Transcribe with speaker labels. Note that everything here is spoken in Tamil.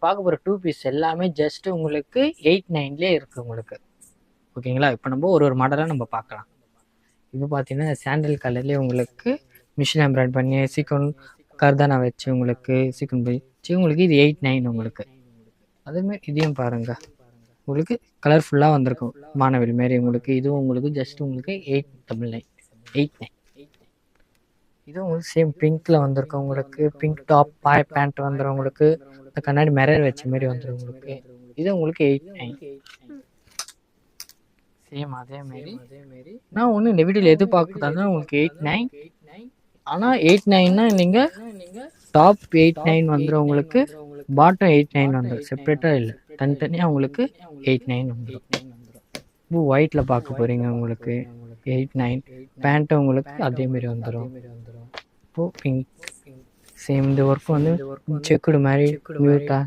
Speaker 1: பார்க்க போகிற 2 பீஸ் எல்லாமே ஜஸ்ட் உங்களுக்கு 8.9லேயே இருக்குது உங்களுக்கு. ஓகேங்களா? இப்போ நம்ம ஒரு மாடலாக நம்ம பார்க்கலாம். இப்போ பார்த்தீங்கன்னா சாண்டல் கலர்லேயே உங்களுக்கு மிஷின் எம்ப்ராய்ட் பண்ணி சீக்வன் கர்தானா வச்சு உங்களுக்கு சீக்வன் வச்சு உங்களுக்கு இது 8.9 உங்களுக்கு. அதேமாரி இதையும் பாருங்கள், உங்களுக்கு கலர்ஃபுல்லாக வந்திருக்கும் மாணவரி மாரி உங்களுக்கு. இதுவும் உங்களுக்கு ஜஸ்ட் உங்களுக்கு 8.9. இதுவும் உங்களுக்கு சேம் பிங்க்கில் வந்திருக்கும் உங்களுக்கு. பிங்க் டாப் பேண்ட் வந்துடும் உங்களுக்கு. இந்த கண்ணாடி மிரர் வச்ச மாரி வந்துடும் உங்களுக்கு. இது உங்களுக்கு 8.9. சேம் அதேமாரி நான் ஒன்று இந்த வீடியோவில் எதிர்பார்க்குறதா உங்களுக்கு 8.9. ஆனால் 8.9னா நீங்கள் டாப் 8.9 வந்துடும் உங்களுக்கு, பாட்டம் 8.9 வந்துடும். செப்பரேட்டாக இல்லை, தனித்தனியாக உங்களுக்கு 8.9 வந்துடும். இப்போ ஒயிட்டில் பார்க்க போகிறீங்க உங்களுக்கு 8.9. பேண்ட்டு உங்களுக்கு அதேமாரி வந்துடும். இப்போது பிங்க் சேம். இந்த ஒர்க் வந்து செக்குடு மாதிரி மியூட்டாக